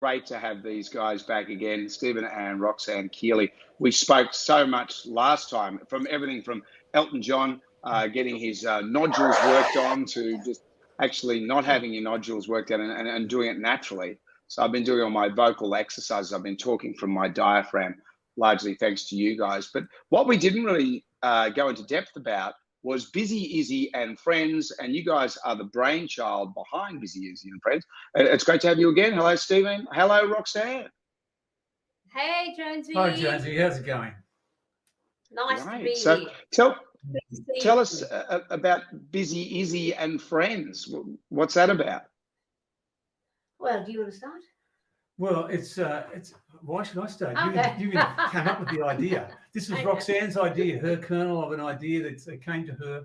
Great to have these guys back again, Stephen and Roxanne Keeley. We spoke so much last time, from everything from Elton John getting his nodules worked on to just actually not having your nodules worked out and doing it naturally. So I've been doing all my vocal exercises. I've been talking from my diaphragm, largely thanks to you guys. But what we didn't really go into depth about was Busy Izzy and Friends, and you guys are the brainchild behind Busy Izzy and Friends. It's great to have you again. Hello, Stephen. Hello, Roxanne. Hey, Jonesy. Hi, Jonesy. How's it going? Nice to be So here. tell us about Busy Izzy and Friends. What's that about? Well, do you want to start? Well, it's why should I start? Okay. You came up with the idea. This was Roxanne's idea, her kernel of an idea that came to her,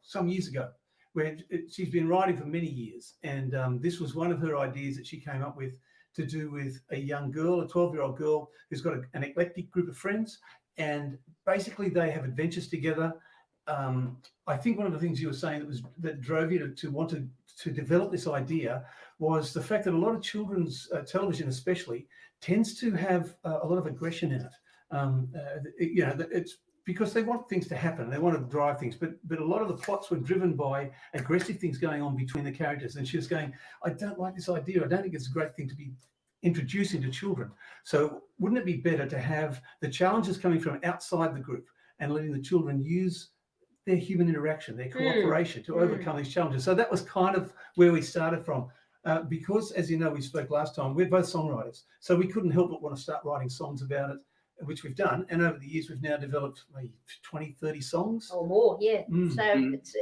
some years ago, where she's been writing for many years. And this was one of her ideas that she came up with to do with a young girl, a 12-year-old girl who's got an eclectic group of friends. And basically they have adventures together. I think one of the things you were saying that drove you to want to develop this idea was the fact that a lot of children's television, especially, tends to have a lot of aggression in it. It's because they want things to happen, they want to drive things, but a lot of the plots were driven by aggressive things going on between the characters. And she was going, I don't like this idea. I don't think it's a great thing to be introducing to children. So wouldn't it be better to have the challenges coming from outside the group and letting the children use their human interaction, their cooperation to overcome these challenges? So that was kind of where we started from. Because, as you know, we spoke last time, we're both songwriters, so we couldn't help but want to start writing songs about it, which we've done. And over the years, we've now developed maybe 20, 30 songs. Or more, yeah. So it's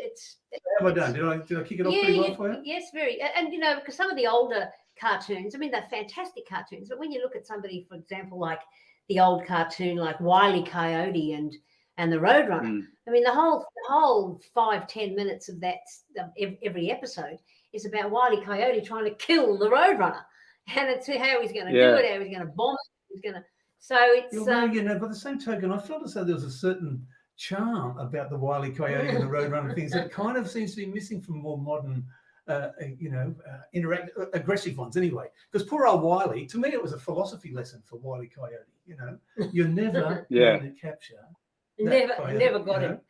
How have I done? Did I kick it off pretty well for you? Yes, very. And, because some of the older cartoons, I mean, they're fantastic cartoons, but when you look at somebody, for example, like the old cartoon like Wile E. Coyote and the Roadrunner, I mean, the whole 5-10 minutes of that, every episode is about Wile E. Coyote trying to kill the Roadrunner, and it's how he's going to do it, how he's going to bomb it, he's going to. So it's by the same token, I felt as though there was a certain charm about the Wile E. Coyote and the Roadrunner things that kind of seems to be missing from more modern, aggressive ones anyway. Because poor old Wiley, to me, it was a philosophy lesson for Wile E. Coyote. You're never going to capture. Never got him.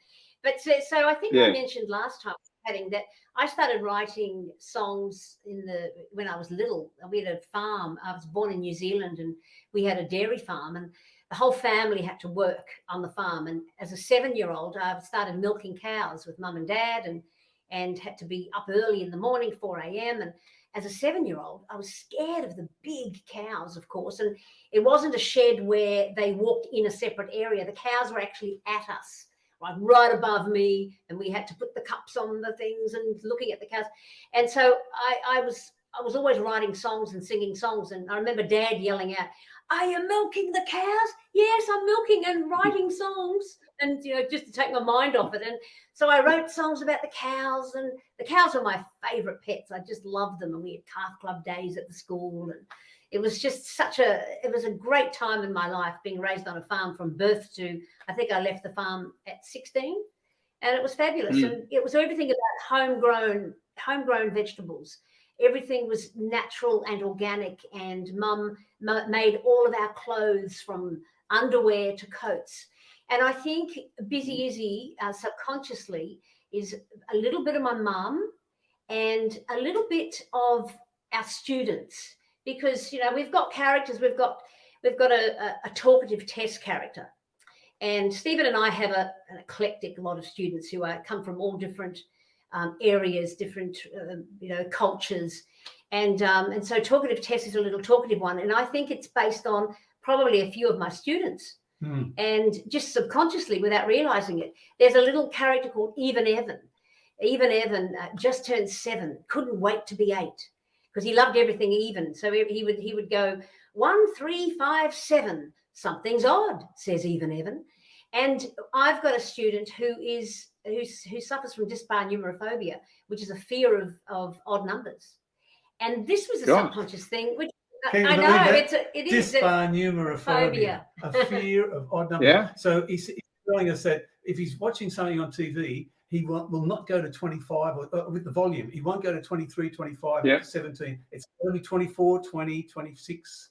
But so I think I mentioned last time that I started writing songs when I was little. We had a farm. I was born in New Zealand, and we had a dairy farm, and the whole family had to work on the farm. And as a 7-year-old, I started milking cows with mum and dad, and had to be up early in the morning, 4 a.m. And as a 7-year-old, I was scared of the big cows, of course. And it wasn't a shed where they walked in a separate area. The cows were actually at us, right above me, and we had to put the cups on the things and looking at the cows. And so I was always writing songs and singing songs. And I remember Dad yelling out, "Are you milking the cows?" "Yes, I'm milking and writing songs," and just to take my mind off it. And so I wrote songs about the cows, and the cows were my favorite pets. I just loved them, and we had calf club days at the school, and it was just it was a great time in my life, being raised on a farm from birth to, I think I left the farm at 16, and it was fabulous. And it was everything about homegrown vegetables. Everything was natural and organic, and Mum made all of our clothes from underwear to coats. And I think Busy Izzy subconsciously is a little bit of my mum and a little bit of our students. Because, we've got characters, we've got a talkative Tess character. And Stephen and I have an eclectic lot of students who come from all different areas, different, cultures. And so talkative Tess is a little talkative one. And I think it's based on probably a few of my students. And just subconsciously, without realizing it, there's a little character called Even Evan. Even Evan just turned 7, couldn't wait to be 8. Because he loved everything even. So he would go 1, 3, 5, 7. Something's odd, says Even Evan. And I've got a student who suffers from dyspareumerophobia, which is a fear of odd numbers. And this was a subconscious thing, which I know it is dyspareumerophobia, a fear of odd numbers. Yeah. So he's telling us that if he's watching something on TV he will not go to 25 or with the volume. He won't go to 23, 25, Yep. 17. It's only 24, 20, 26.